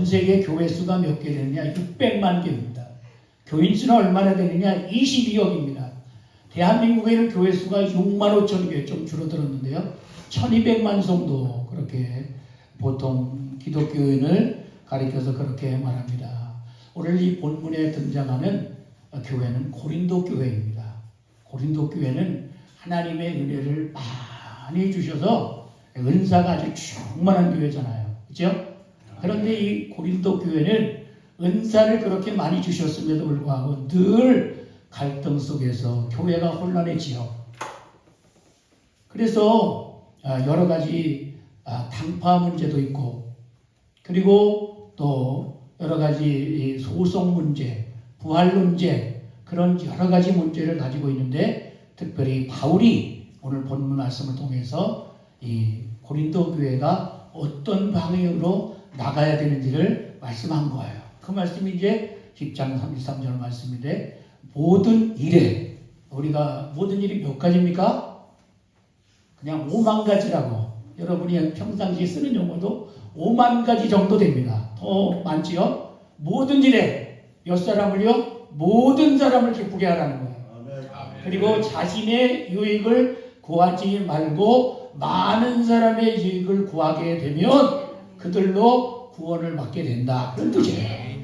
세계 교회 수가 몇 개 되느냐? 600만 개입니다. 교인 수는 얼마나 되느냐? 22억입니다. 대한민국에는 교회 수가 6만 5천 개, 좀 줄어들었는데요. 1200만 정도 그렇게 보통 기독교인을 가리켜서 그렇게 말합니다. 오늘 이 본문에 등장하는 교회는 고린도 교회입니다. 고린도 교회는 하나님의 은혜를 많이 주셔서 은사가 아주 충만한 교회잖아요. 그렇죠? 그런데 이 고린도 교회는 은사를 그렇게 많이 주셨음에도 불구하고 늘 갈등 속에서 교회가 혼란했지요. 그래서 여러 가지 당파 문제도 있고, 그리고 또 여러 가지 소송 문제, 부활 문제, 그런 여러 가지 문제를 가지고 있는데, 특별히 바울이 오늘 본문 말씀을 통해서 이 고린도 교회가 어떤 방향으로 나가야 되는지를 말씀한 거예요. 그 말씀이 이제 10장 33절 말씀인데, 모든 일에, 우리가 모든 일이 몇 가지입니까? 그냥 5만 가지라고. 여러분이 평상시에 쓰는 용어도 5만 가지 정도 됩니다. 더 많지요? 모든 일에 몇 사람을요? 모든 사람을 기쁘게 하라는 거예요. 그리고 자신의 유익을 구하지 말고 많은 사람의 유익을 구하게 되면 그들로 구원을 받게 된다. 그런 뜻이에요.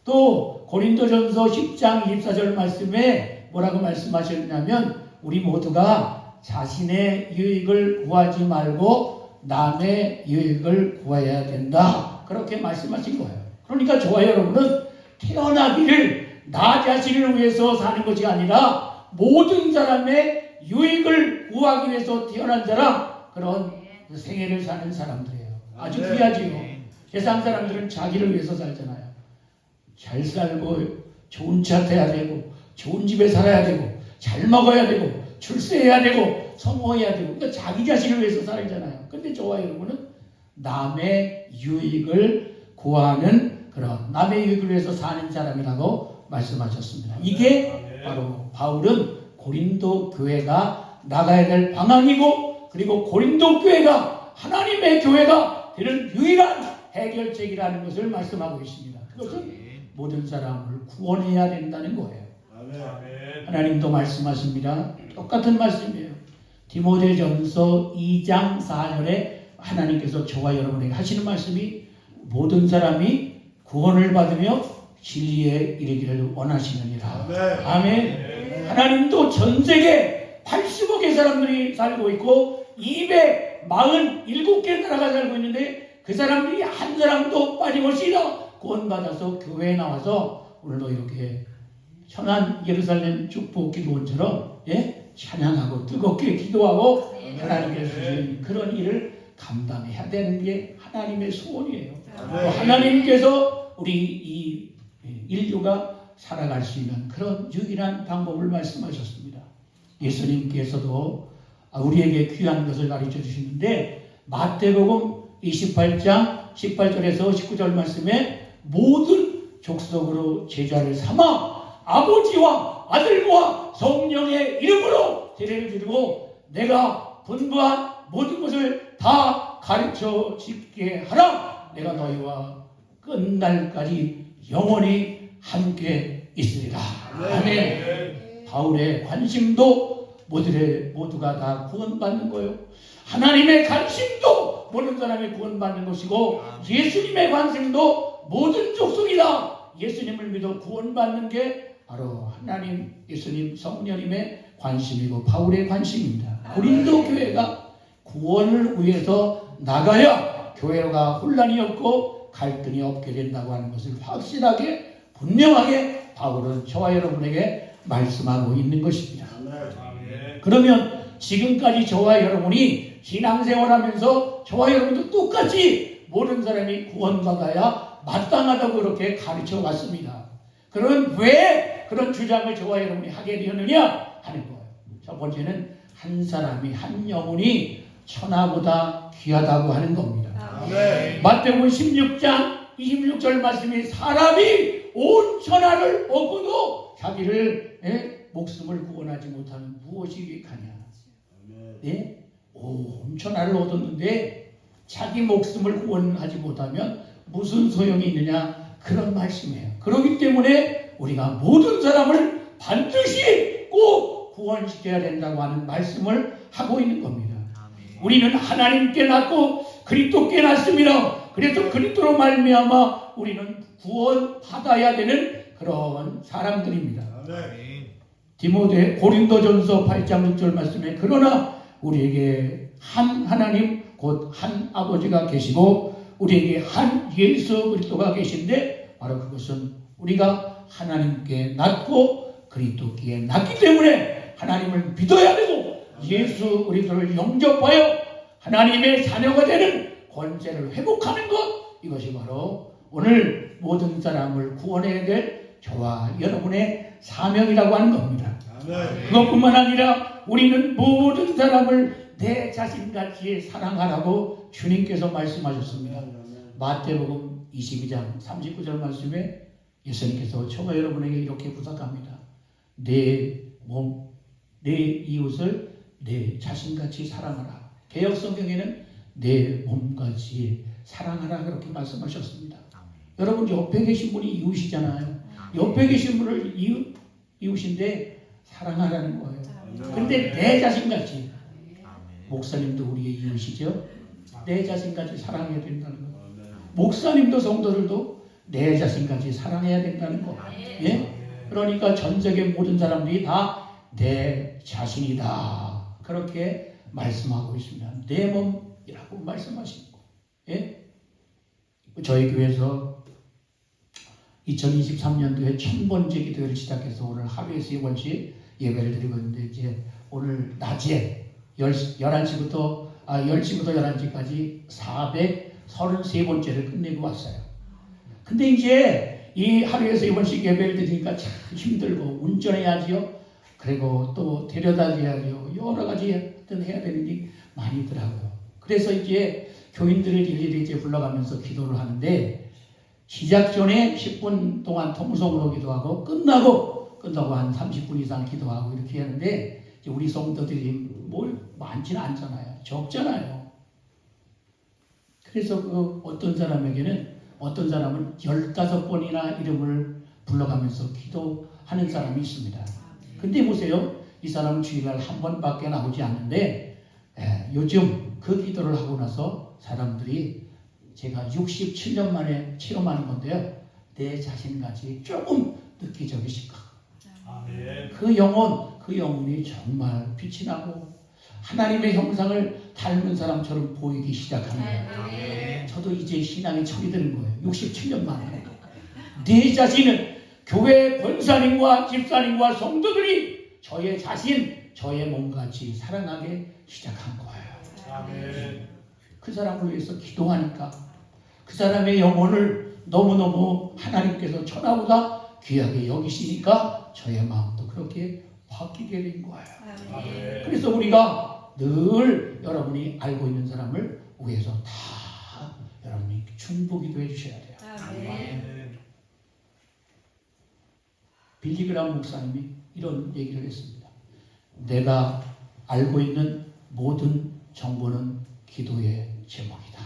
또 고린도전서 10장 24절 말씀에 뭐라고 말씀하셨냐면, 우리 모두가 자신의 유익을 구하지 말고 남의 유익을 구해야 된다. 그렇게 말씀하신 거예요. 그러니까 저와 여러분은 태어나기를 나 자신을 위해서 사는 것이 아니라 모든 사람의 유익을 구하기 위해서 태어난 사람, 그런 생애를 사는 사람들이에요. 아주 귀하지요. 세상 사람들은 자기를 위해서 살잖아요. 잘 살고 좋은 차 타야 되고 좋은 집에 살아야 되고 잘 먹어야 되고 출세해야 되고 성공해야 되고, 그러니까 자기 자신을 위해서 살잖아요. 근데 저와 여러분은 남의 유익을 구하는, 그런 남의 유익을 위해서 사는 사람이라고 말씀하셨습니다. 이게 바로 바울은 고린도 교회가 나가야 될 방향이고, 그리고 고린도 교회가 하나님의 교회가 되는 유일한 해결책이라는 것을 말씀하고 있습니다. 그것은 모든 사람을 구원해야 된다는 거예요. 하나님도 말씀하십니다. 똑같은 말씀이에요. 디모데전서 2장 4절에 하나님께서 저와 여러분에게 하시는 말씀이, 모든 사람이 구원을 받으며 진리에 이르기를 원하시느니라. 아멘. 하나님도 전 세계 80억의 사람들이 살고 있고 247개 나라가 살고 있는데, 그 사람들이 한 사람도 빠짐없이 구원받아서 교회에 나와서 오늘도 이렇게 천안 예루살렘 축복 기도원처럼 찬양하고 뜨겁게 기도하고 하나님께서 주신 그런 일을 감당해야 되는 게 하나님의 소원이에요. 하나님께서 우리 이 인류가 살아갈 수 있는 그런 유일한 방법을 말씀하셨습니다. 예수님께서도 우리에게 귀한 것을 가르쳐 주시는데, 마태복음 28장 18절에서 19절 말씀에 모든 족속으로 제자를 삼아 아버지와 아들과 성령의 이름으로 세례를 드리고 내가 분부한 모든 것을 다 가르쳐 지키게 하라. 내가 너희와 끝날까지 영원히 함께 있으리라. 아멘. 바울의 관심도 모두가 다 구원받는 거예요. 하나님의 관심도 모든 사람이 구원받는 것이고, 예수님의 관심도 모든 족속이다 예수님을 믿어 구원받는 게 바로 하나님, 예수님, 성령님의 관심이고 바울의 관심입니다. 고린도 교회가 구원을 위해서 나가야 교회가 혼란이 없고 갈등이 없게 된다고 하는 것을 확실하게 분명하게 바울은 저와 여러분에게 말씀하고 있는 것입니다. 그러면 지금까지 저와 여러분이 신앙생활하면서 저와 여러분도 똑같이 모든 사람이 구원받아야 마땅하다고 그렇게 가르쳐 왔습니다. 그럼 왜 그런 주장을 저와 여러분이 하게 되었느냐 하는 거예요. 첫 번째는 한 사람이, 한 영혼이 천하보다 귀하다고 하는 겁니다. 마태복음 16장 26절 말씀이, 사람이 온 천하를 얻고도 자기를 목숨을 구원하지 못하면 무엇이 유익하냐. 온 천하를 얻었는데 자기 목숨을 구원하지 못하면 무슨 소용이 있느냐 그런 말씀이에요. 그렇기 때문에 우리가 모든 사람을 반드시 꼭 구원시켜야 된다고 하는 말씀을 하고 있는 겁니다. 우리는 하나님께 낳고 그리스도께 낳습니다. 그래서 그리스도로 말미암아 우리는 구원 받아야 되는 그런 사람들입니다. 디모데 고린도전서 8장 6절 말씀에 그러나 우리에게 한 하나님 곧 한 아버지가 계시고 우리에게 한 예수 그리스도가 계신데 바로 그것은 우리가 하나님께 낳고 그리스도께 낳기 때문에 하나님을 믿어야 되고 예수 그리스도를 영접하여 하나님의 자녀가 되는 권세를 회복하는 것, 이것이 바로 오늘 모든 사람을 구원해야 될 저와 여러분의 사명이라고 하는 겁니다. 그것뿐만 아니라 우리는 모든 사람을 내 자신같이 사랑하라고 주님께서 말씀하셨습니다. 마태복음 22장 39절 말씀에 예수님께서 저와 여러분에게 이렇게 부탁합니다. 내 이웃을 내 자신같이 사랑하라. 개역 성경에는 내 몸같이 사랑하라 그렇게 말씀하셨습니다. 여러분 옆에 계신 분이 이웃이잖아요. 옆에 계신 분을 이웃인데 사랑하라는 거예요. 그런데 내 자신같이, 목사님도 우리의 이웃이죠. 내 자신같이 사랑해야 된다는 거예요. 목사님도 성도들도 내 자신같이 사랑해야 된다는 거예요. 예? 그러니까 전 세계 모든 사람들이 다 내 자신이다 그렇게 말씀하고 있습니다. 내 몸이라고 말씀하시는 거예요. 예? 저희 교회에서 2023년도에 1000번째 기도회를 시작해서 오늘 하루에 3번씩 예배를 드리고 있는데 이제 오늘 낮에 10시부터 11시까지 433번째를 끝내고 왔어요. 근데 이제 이 하루에 3번씩 예배를 드리니까 참 힘들고 운전해야지요. 그리고 또 데려다 줘야죠. 여러 가지 해야 되는 게 많이 있더라고요. 그래서 이제 교인들을 일일이 이제 불러가면서 기도를 하는데 시작 전에 10분 동안 통성으로 기도하고 끝나고 한 30분 이상 기도하고 이렇게 하는데 이제 우리 성도들이 뭘 많지는 않잖아요. 적잖아요. 그래서 어떤 사람은 15번이나 이름을 불러가면서 기도하는 사람이 있습니다. 근데 보세요. 이 사람은 주일날 한 번밖에 나오지 않는데 요즘 그 기도를 하고 나서 사람들이 제가 67년 만에 체험하는 건데요. 내 자신같이 조금 느끼적이실까. 그 영혼이 정말 빛이 나고 하나님의 형상을 닮은 사람처럼 보이기 시작하는 거예요. 저도 이제 신앙이 철이 드는 거예요. 67년 만에. 내 자신은 교회 권사님과 집사님과 성도들이 저의 자신, 저의 몸같이 사랑하게 시작한 거예요. 그 사람을 위해서 기도하니까 그 사람의 영혼을 너무너무 하나님께서 천하보다 귀하게 여기시니까 저의 마음도 그렇게 바뀌게 된 거예요. 그래서 우리가 늘 여러분이 알고 있는 사람을 위해서 다 여러분이 충분히 기도해 주셔야 돼요. 빌리그람 목사님이 이런 얘기를 했습니다. 내가 알고 있는 모든 정보는 기도의 제목이다.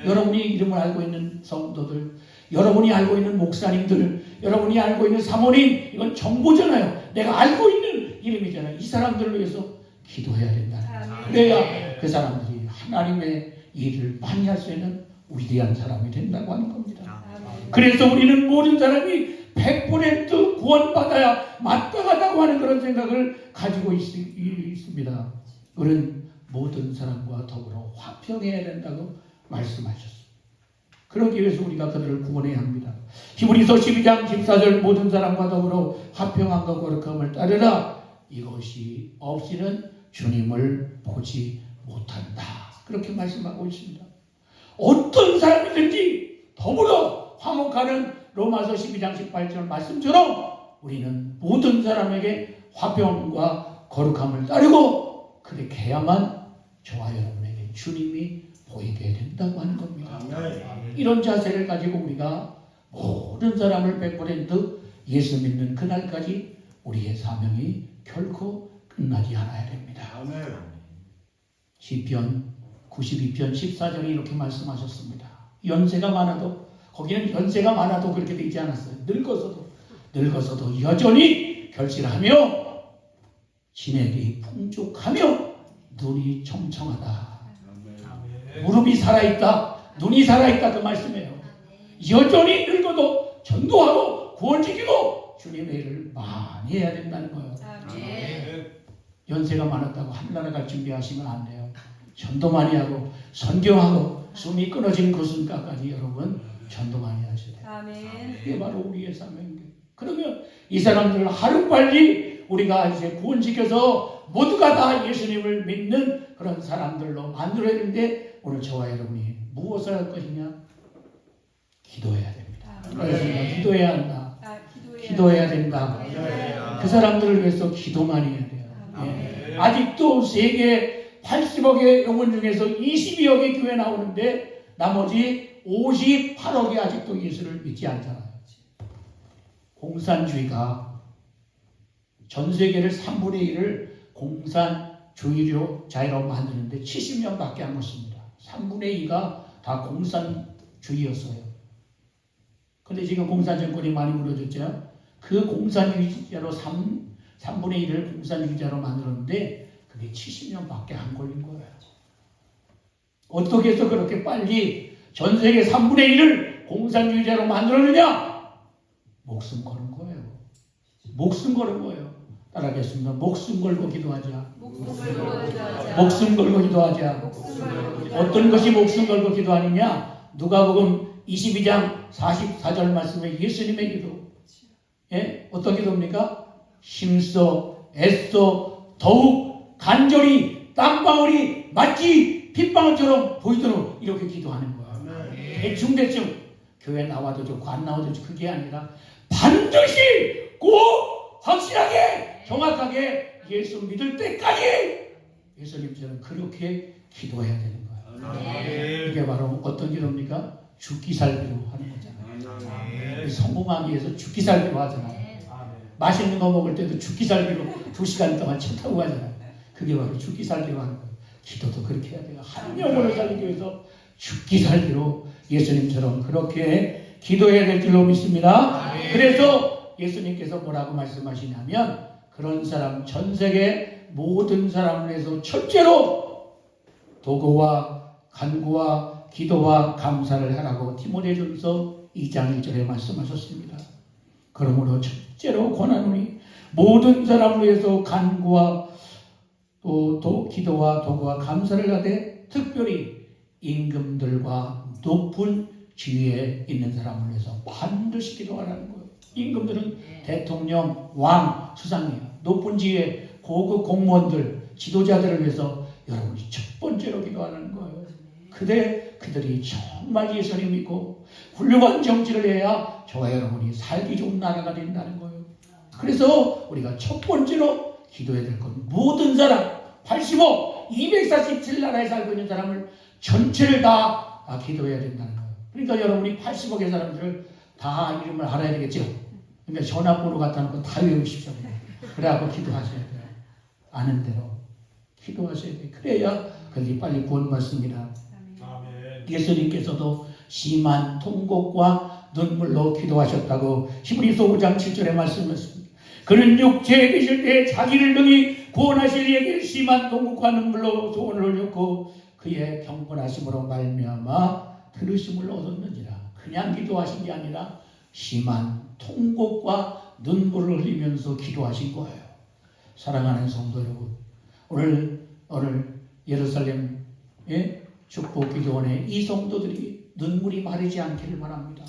여러분이 이름을 알고 있는 성도들, 여러분이 알고 있는 목사님들, 여러분이 알고 있는 사모님, 이건 정보잖아요. 내가 알고 있는 이름이잖아요. 이 사람들을 위해서 기도해야 된다. 그래야 그 사람들이 하나님의 일을 많이 할 수 있는 위대한 사람이 된다고 하는 겁니다. 그래서 우리는 모든 사람이 100% 구원받아야 마땅하다고 하는 그런 생각을 가지고 있습니다. 우리는 모든 사람과 더불어 화평해야 된다고 말씀하셨습니다. 그러기 위해서 우리가 그들을 구원해야 합니다. 히브리서 12장 14절 모든 사람과 더불어 화평함과 거룩함을 따르라. 이것이 없이는 주님을 보지 못한다. 그렇게 말씀하고 있습니다. 어떤 사람이든지 더불어 화목하는 로마서 12장 18절 말씀처럼 우리는 모든 사람에게 화평과 거룩함을 따르고 그렇게 해야만 저와 여러분에게 주님이 보이게 된다고 하는 겁니다. 이런 자세를 가지고 우리가 모든 사람을 100% 예수 믿는 그날까지 우리의 사명이 결코 끝나지 않아야 됩니다. 시편 92편 14절에 이렇게 말씀하셨습니다. 연세가 많아도, 거기는 연세가 많아도 그렇게 되지 않았어요. 늙어서도 여전히 결실하며 진액이 풍족하며 눈이 청청하다. 무릎이 살아있다, 눈이 살아있다, 그 말씀이에요. 여전히 늙어도 전도하고 구원지키고 주님의 일을 많이 해야 된다는 거예요. 연세가 많았다고 하늘나라 갈 준비하시면 안 돼요. 전도 많이 하고 선교하고 숨이 끊어진 그 순간까지 여러분 전도 많이 하셔야 돼요. 그게 바로 우리의 사명입니다. 그러면 이 사람들을 하루빨리 우리가 이제 구원시켜서 모두가 다 예수님을 믿는 그런 사람들로 만들어야 되는데, 오늘 저와 여러분이 무엇을 할 것이냐? 기도해야 됩니다. 그래서 기도해야 한다. 기도해야 된다. 그 사람들을 위해서 기도만 해야 돼요. 예. 아직도 세계 80억의 영혼 중에서 22억의 교회 나오는데 나머지 58억이 아직도 예수를 믿지 않잖아요. 공산주의가 전 세계를 3분의 1을 공산주의자로 만드는데 70년밖에 안 걸렸습니다. 3분의 2가 다 공산주의였어요. 근데 지금 공산정권이 많이 무너졌죠. 그 공산주의자로 3분의 1을 공산주의자로 만들었는데 그게 70년밖에 안 걸린 거예요. 어떻게 해서 그렇게 빨리 전 세계 3분의 1을 공산주의자로 만들었느냐? 목숨 거는 거예요. 목숨 거는 거예요. 따라하겠습니다. 목숨 걸고 기도하자. 목숨 걸고 기도하자. 어떤 것이 목숨 걸고 기도하느냐? 누가복음 22장 44절 말씀에 예수님의 기도. 예? 어떤 기도입니까? 힘써 애써 더욱 간절히 땀방울이 마치 핏방울처럼 보이도록 이렇게 기도하는 거예요. 대충 교회 나와도 좋고 안 나와도 좋고 그게 아니라 반드시 꼭 확실하게 정확하게 예수 믿을 때까지 예수님처럼 그렇게 기도해야 되는 거예요. 이게 바로 어떤 기도입니까? 죽기 살기로 하는 거잖아요. 성공하기 위해서 죽기 살기로 하잖아요. 맛있는 거 먹을 때도 죽기 살기로 2시간 동안 차 타고 가잖아요. 그게 바로 죽기 살기로 하는 거예요. 기도도 그렇게 해야 돼요. 한 영혼을 살리기 위해서 죽기 살기로 예수님처럼 그렇게 기도해야 될 줄로 믿습니다. 그래서 예수님께서 뭐라고 말씀하시냐면 그런 사람, 전 세계 모든 사람을 위해서 첫째로 도구와 간구와 기도와 감사를 하라고 디모데전서 2장 1절에 말씀하셨습니다. 그러므로 첫째로 권하노니 모든 사람을 위해서 간구와 또 기도와 도구와 감사를 하되 특별히 임금들과 높은 지위에 있는 사람을 위해서 반드시 기도하라는 거예요. 임금들은 대통령, 왕, 수상이에요. 높은 지위에 고급 공무원들, 지도자들을 위해서 여러분이 첫 번째로 기도하는 거예요. 그들이 정말 예수를 믿고 훌륭한 정치를 해야 저와 여러분이 살기 좋은 나라가 된다는 거예요. 그래서 우리가 첫 번째로 기도해야 될 건 모든 사람, 80억, 247나라에 살고 있는 사람을 전체를 다 기도해야 된다는 거예요. 그러니까 여러분이 80억의 사람들을 다 이름을 알아야 되겠죠. 그러니까 전화번호 갖다 놓고 다 외우십시오. 그래갖고 기도하셔야 돼요. 아는 대로 기도하셔야 돼요. 그래야 그들이 빨리 구원받습니다. 예수님께서도 심한 통곡과 눈물로 기도하셨다고 히브리서 5장 7절에 말씀하셨습니다. 그는 육체에 계실 때 자기를 능히 구원하실 이에게 심한 통곡과 눈물로 소원을 올렸고 그의 경건하심으로 말미암아 들으심을 얻었느니라. 그냥 기도하신 게 아니라 심한 통곡과 눈물을 흘리면서 기도하신 거예요. 사랑하는 성도 여러분, 오늘 예루살렘 축복기도원에 이 성도들이 눈물이 마르지 않기를 바랍니다.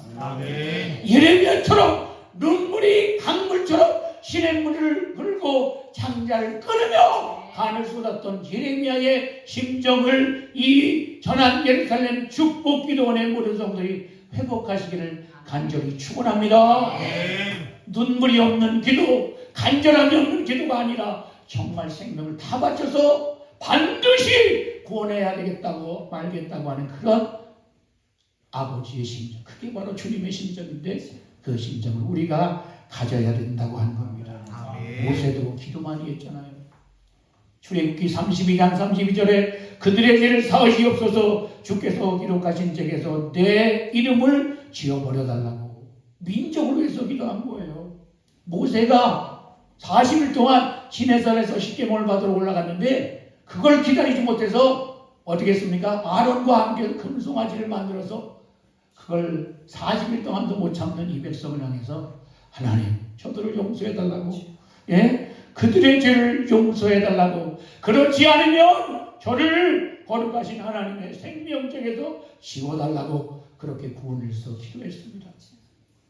예레미야처럼 눈물이 강물처럼 시냇물을 흘고 창자를 끊으며 간을 쏟았던 예레미야의 심정을 이 전한 예루살렘 축복기도원의 모든 성도들이 회복하시기를 간절히 축원합니다. 눈물이 없는 기도, 간절함이 없는 기도가 아니라 정말 생명을 다 바쳐서 반드시 구원해야 되겠다고 말겠다고 하는 그런 아버지의 심정, 그게 바로 주님의 심정인데 그 심정을 우리가 가져야 된다고 하는 겁니다. 모세도 기도 많이 했잖아요. 출애굽기 32장 32절에 그들의 죄를 사하시옵소서 주께서 기록하신 책에서 내 이름을 지어버려달라고 민족을 위해서 기도한 거예요. 모세가 40일 동안 시내산에서 십계명을 받으러 올라갔는데 그걸 기다리지 못해서 어떻게 했습니까? 아론과 함께 금송아지를 만들어서 그걸 40일 동안도 못 참는 이 백성을 향해서 하나님 저들을 용서해달라고, 예? 그들의 죄를 용서해달라고, 그렇지 않으면 저를 거룩하신 하나님의 생명책에서 지워달라고 그렇게 구원을 위해서 기도했습니다.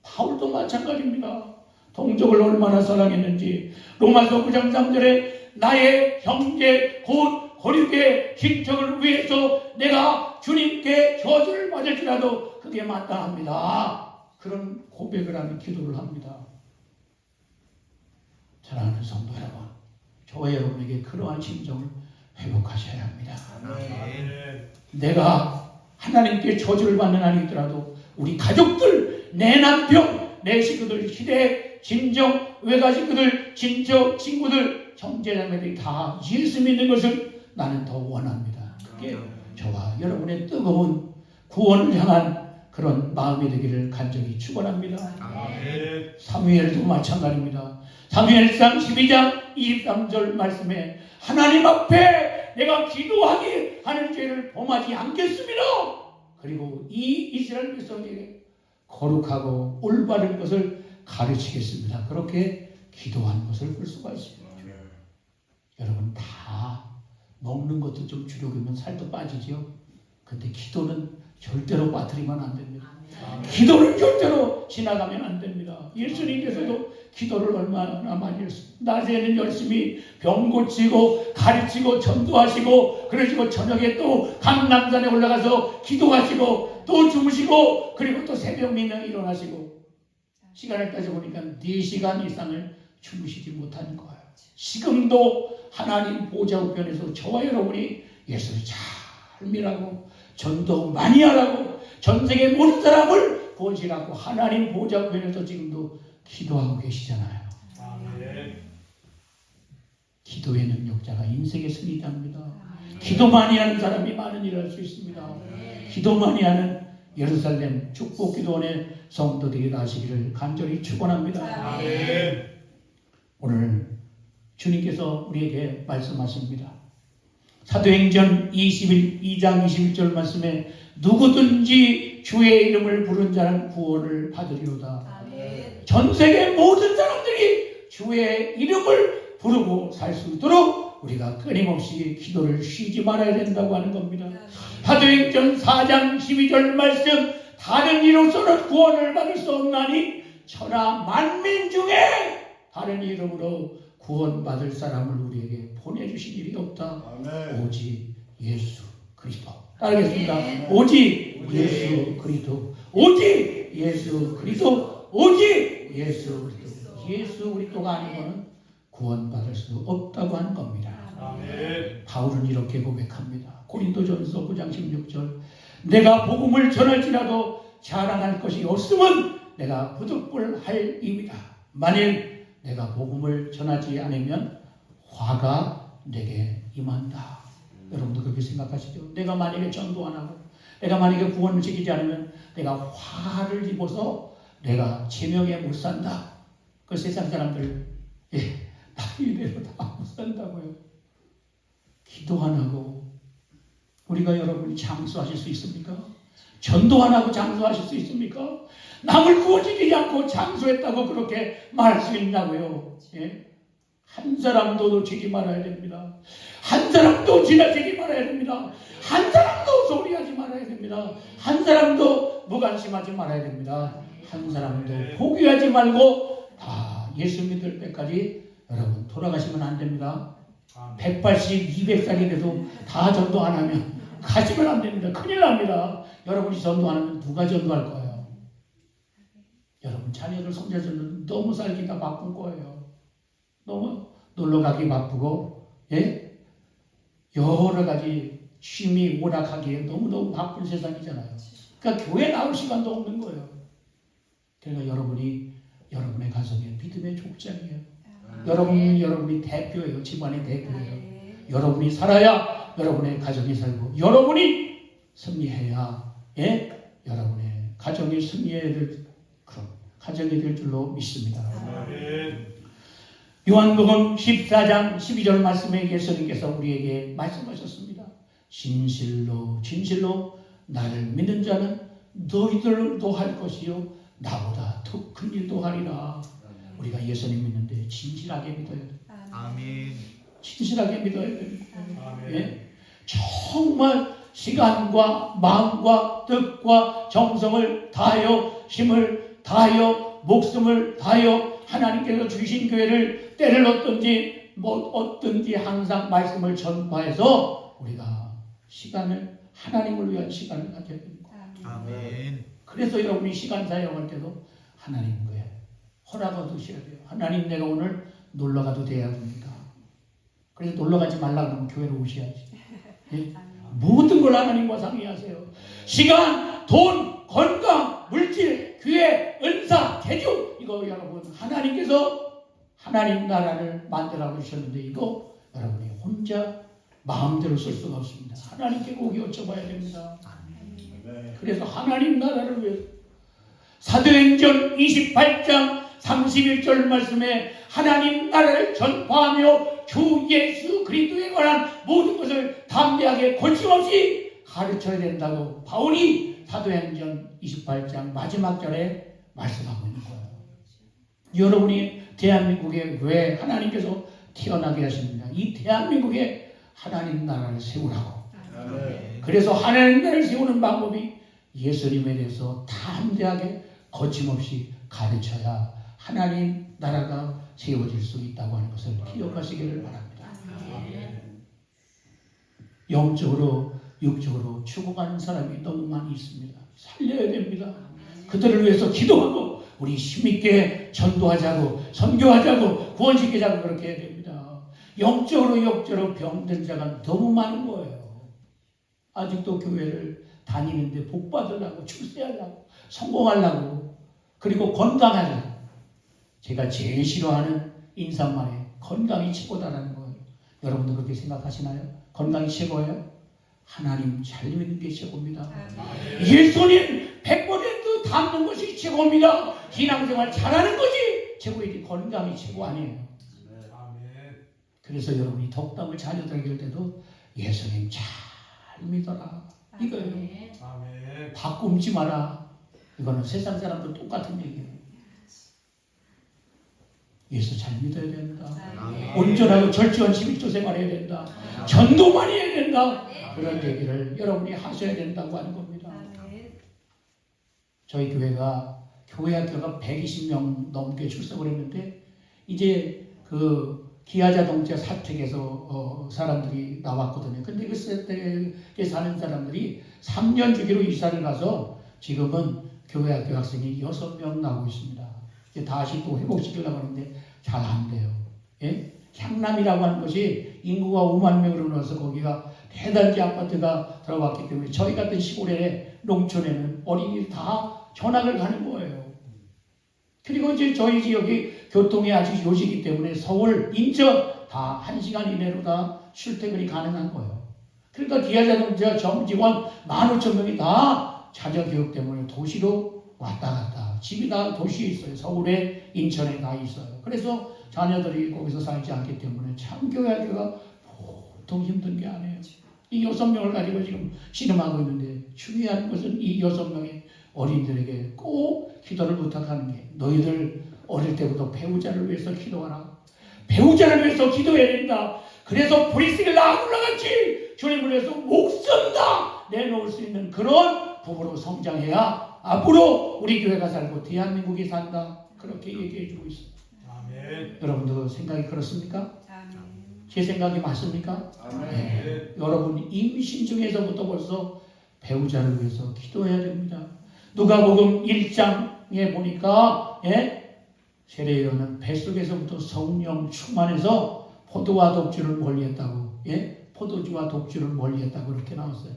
바울도 마찬가지입니다. 동족을 얼마나 사랑했는지 로마서 9장 3절에 나의 형제 곧 거룩의 친척을 위해서 내가 주님께 저주를 받을지라도 그게 마땅합니다. 그런 고백을 하는 기도를 합니다. 사랑하는 성도 여러분, 저와 여러분에게 그러한 심정을 회복하셔야 합니다. 내가 하나님께 저주를 받는 한이 있더라도 우리 가족들, 내 남편, 내 식구들, 시댁, 친정, 외가식구들, 친척, 친구들, 형제자매들이 다 예수 믿는 것을 나는 더 원합니다. 그게 저와 여러분의 뜨거운 구원을 향한 그런 마음이 되기를 간절히 축원합니다. 사무엘도 마찬가지입니다. 사무엘상 12장 23절 말씀에 하나님 앞에 내가 기도하게 하는 죄를 범하지 않겠습니다. 그리고 이 이스라엘 백성에게 거룩하고 올바른 것을 가르치겠습니다. 그렇게 기도한 것을 볼 수가 있습니다. 여러분 다 먹는 것도 좀 줄여보면 살도 빠지죠. 근데 기도는 절대로 빠뜨리면 안 됩니다. 기도를 절대로 지나가면 안 됩니다. 예수님께서도 기도를 얼마나 많이 했습니다. 낮에는 열심히 병 고치고 가르치고 전도하시고, 그러시고 저녁에 또 강남산에 올라가서 기도하시고 또 주무시고, 그리고 또 새벽 민에 일어나시고, 시간을 따져보니까 4시간 이상을 주무시지 못하는 거예요. 지금도 하나님 보좌 우편에서 저와 여러분이 예수를 잘 믿으라고, 전도 많이 하라고, 전 세계 모든 사람을 구원시라고 하나님 보좌 우편에서 지금도 기도하고 계시잖아요. 기도의 능력자가 인생의 승리자입니다. 기도 많이 하는 사람이 많은 일을 할 수 있습니다. 기도 많이 하는 예루살렘 축복기도원의 성도들이 나시기를 간절히 축원합니다. 오늘 주님께서 우리에게 말씀하십니다. 사도행전 2장 21절 말씀에 누구든지 주의 이름을 부른 자는 구원을 받으리로다. 전 세계 모든 사람들이 주의 이름을 부르고 살 수 있도록 우리가 끊임없이 기도를 쉬지 말아야 된다고 하는 겁니다. 사도행전 4장 12절 말씀, 다른 이로서는 구원을 받을 수 없나니 천하 만민 중에 다른 이름으로 구원받을 사람을 우리에게 보내주신 일이 없다. 아멘. 오직 예수 그리스도. 따르겠습니다. 오직 예수 그리스도. 오직 예수 그리스도. 오직 예수 그리스도. 예수 그리스도가 아니고는 구원받을 수 없다고 하는 겁니다. 아멘. 바울은 이렇게 고백합니다. 고린도전서 9장 16절, 내가 복음을 전할지라도 자랑할 것이 없으면 내가 부득불할 입이다. 만일 내가 복음을 전하지 않으면 화가 내게 임한다. 여러분도 그렇게 생각하시죠? 내가 만약에 전도 안 하고 내가 만약에 구원을 지키지 않으면 내가 화를 입어서 내가 제명에 못 산다. 그 세상 사람들 나이대로 다 못 산다고요. 기도 안 하고 우리가 여러분이 장수하실 수 있습니까? 전도 안 하고 장수하실 수 있습니까? 남을 구원시키지 않고 장수했다고 그렇게 말할 수 있냐고요. 예? 한 사람도 놓치지 말아야 됩니다. 한 사람도 지나치지 말아야 됩니다. 한 사람도 소리하지 말아야 됩니다. 한 사람도 무관심하지 말아야 됩니다. 한 사람도 포기하지 말고 다 예수 믿을 때까지 여러분 돌아가시면 안 됩니다. 180, 200살이 돼도 다 전도 안 하면 가시면 안 됩니다. 큰일 납니다. 여러분이 전도 안 하면 누가 전도할 거예요? 여러분 자녀들 손자들은 너무 살기가 바쁜 거예요. 너무 놀러 가기 바쁘고, 예? 여러 가지 취미 오락하기에 너무너무 바쁜 세상이잖아요. 그러니까 교회 나올 시간도 없는 거예요. 그러니까 여러분이 여러분의 가정에 믿음의 족장이에요. 여러분이 대표예요. 집안의 대표예요. 여러분이 살아야 여러분의 가정이 살고 여러분이 승리해야 여러분의 가정이 승리해야 될 그런 가정이 될 줄로 믿습니다. 요한복음 14장 12절 말씀에 예수님께서 우리에게 말씀하셨습니다. 진실로 진실로 나를 믿는 자는 너희들도 할 것이요 나보다 더 큰 일도 하리라. 우리가 예수님 믿는데 진실하게 믿어야 돼요. 아멘. 진실하게 믿어야 됩니다. 정말 시간과 마음과 뜻과 정성을 다하여 힘을 다하여 목숨을 다하여 하나님께서 주신 교회를 때를 얻든지 얻든지 항상 말씀을 전파해서 우리가 시간을 하나님을 위한 시간을 가져야 됩니다. 아멘. 그래서 여러분이 시간 사용할 때도 하나님 거에 허락 얻으셔야 돼요. 하나님 내가 오늘 놀러 가도 돼야 됩니다. 그래서 놀러 가지 말라 그러면 교회로 오셔야지. 모든 걸 하나님과 상의하세요. 시간, 돈, 건강, 물질, 기회, 은사, 재주 이거 여러분 하나님께서 하나님 나라를 만들어 주셨는데 이거 여러분이 혼자 마음대로 쓸 수가 없습니다. 하나님께 꼭 여쭤봐야 됩니다. 그래서 하나님 나라를 위해서 사도행전 28장 31절 말씀에 하나님 나라를 전파하며 주 예수 그리스도에 관한 모든 것을 담대하게 거침없이 가르쳐야 된다고 바울이 사도행전 28장 마지막 절에 말씀하고 있는 거예요. 여러분이 대한민국에 왜 하나님께서 태어나게 하십니다. 이 대한민국에 하나님 나라를 세우라고. 그래서 하나님 나라를 세우는 방법이 예수님에 대해서 담대하게 거침없이 가르쳐야 하나님 나라가 세워질 수 있다고 하는 것을 기억하시기를 바랍니다. 영적으로 육적으로 죽어가는 사람이 너무 많이 있습니다. 살려야 됩니다. 그들을 위해서 기도하고 우리 힘있게 전도하자고 선교하자고 구원시키자고 그렇게 해야 됩니다. 영적으로 육적으로 병든 자가 너무 많은 거예요. 아직도 교회를 다니는데 복 받으려고 출세하려고 성공하려고 그리고 건강하려고. 제가 제일 싫어하는 인사말에 건강이 최고다라는 거예요. 여러분도 그렇게 생각하시나요? 건강이 최고예요? 하나님 잘 믿는 게 최고입니다. 예수님 100% 닮는 것이 최고입니다. 신앙생활 잘하는 것이 최고이지 건강이 최고 아니에요. 그래서 여러분이 덕담을 자녀들에게 할 때도 예수님 잘 믿어라 이거예요. 바꿈지 마라. 이거는 세상 사람들 똑같은 얘기예요. 예수 잘 믿어야 된다. 온전하고 절제한 11조 생활해야 된다. 전도 많이 해야 된다. 그런 얘기를 여러분이 하셔야 된다고 하는 겁니다. 저희 교회가 교회 학교가 120명 넘게 출석을 했는데 이제 그 기아자동차 사택에서 사람들이 나왔거든요. 근데 그 세택에 사는 사람들이 3년 주기로 이사를 가서 지금은 교회 학교 학생이 6명 나오고 있습니다. 이제 다시 또 회복시키려고 하는데 잘 안 돼요. 향남이라고 하는 것이 인구가 5만 명으로 나와서 거기가 대단지 아파트가 들어왔기 때문에 저희 같은 시골에 농촌에는 어린이들이 다 전학을 가는 거예요. 그리고 이제 저희 지역이 교통이 아주 요지기 때문에 서울, 인천 다 1시간 이내로 다 출퇴근이 가능한 거예요. 그러니까 기아자동차 정직원 15,000명이 다 자녀교육 때문에 도시로 왔다 갔다. 집이 다 도시에 있어요. 서울에, 인천에 다 있어요. 그래서 자녀들이 거기서 살지 않기 때문에 참 교회하기가 보통 힘든 게 아니에요. 이 6명을 가지고 지금 씨름하고 있는데 중요한 것은 이 6명의 어린이들에게 꼭 기도를 부탁하는 게 너희들 어릴 때부터 배우자를 위해서 기도하라. 배우자를 위해서 기도해야 된다. 그래서 브리스길라 아굴라같이 주님을 위해서 목숨 다 내놓을 수 있는 그런 부부로 성장해야 앞으로 우리 교회가 살고 대한민국이 산다. 그렇게 얘기해 주고 있습니다. 아멘. 여러분도 생각이 그렇습니까? 아멘. 제 생각이 맞습니까? 네. 여러분 임신 중에서부터 벌써 배우자를 위해서 기도해야 됩니다. 누가복음 1장에 보니까 세례요한은 뱃속에서부터 성령 충만해서 포도와 독주를 멀리했다고. 포도주와 독주를 멀리했다고 그렇게 나왔어요.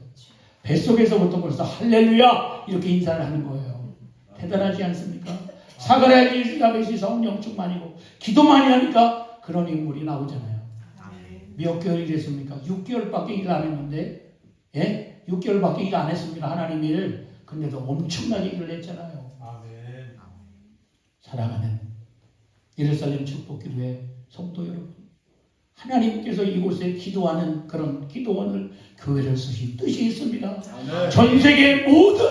뱃속에서부터 벌써 할렐루야 이렇게 인사를 하는 거예요. 대단하지 않습니까? 사가랴 엘리사벳이 성령 충만이고 기도 많이 하니까 그런 인물이 나오잖아요. 몇 개월 일했습니까? 6개월밖에 일 안 했는데, 예? 6개월밖에 일 안 했습니다. 하나님 일. 근데도 엄청나게 일을 했잖아요. 아멘. 사랑하는 예루살렘 축복기도회 성도 여러분, 하나님께서 이곳에 기도하는 그런 기도원을 교회를 쓰신 뜻이 있습니다. 전 세계 모든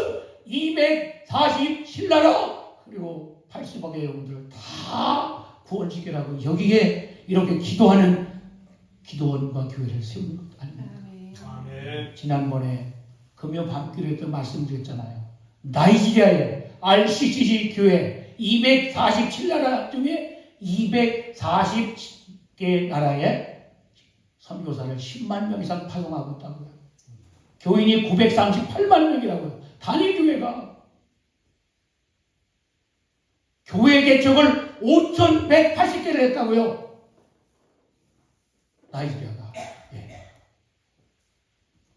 247나라 그리고 80억의 영혼들을 다 구원시키라고 여기에 이렇게 기도하는 기도원과 교회를 세우는 것 아닙니다. 아멘. 지난번에 금요 밤기도회 때 말씀드렸잖아요. 나이지리아의 RCCG 교회 247나라 중에 240개 나라에 선교사를 10만 명 이상 파송하고 있다고요. 교인이 938만 명이라고요. 단일 교회가. 교회 개척을 5,180개를 했다고요. 나이지리아가. 예.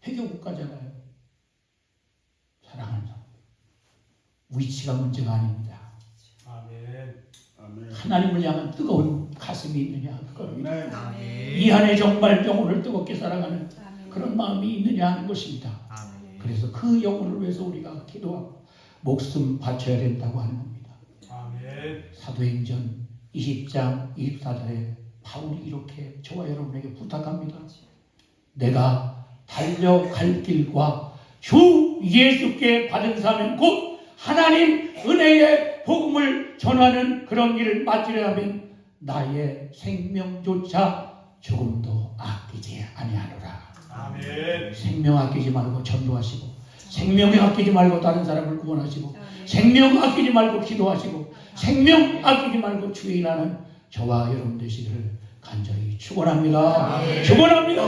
해교국가잖아요. 사랑하는 사람. 위치가 문제가 아닙니다. 아멘. 하나님을 향한 뜨거운 가슴이 있느냐 그겁니다. 아멘. 이 안에 정말 영혼을 뜨겁게 사랑하는 그런 마음이 있느냐 하는 것입니다. 아멘. 그래서 그 영혼을 위해서 우리가 기도하고 목숨 바쳐야 된다고 하는 겁니다. 아멘. 사도행전 20장 24절에 바울이 이렇게 저와 여러분에게 부탁합니다. 내가 달려갈 길과 주 예수께 받은 사명 곧 하나님 은혜의 복음을 전하는 그런 일을 맡으려 하면 나의 생명조차 조금도 아끼지 아니하노라. 아멘. 생명 아끼지 말고 전도하시고, 생명 아끼지 말고 다른 사람을 구원하시고, 생명 아끼지 말고 기도하시고, 생명 아끼지 말고 주의 일하는 저와 여러분 되시기를 간절히 축원합니다. 축원합니다.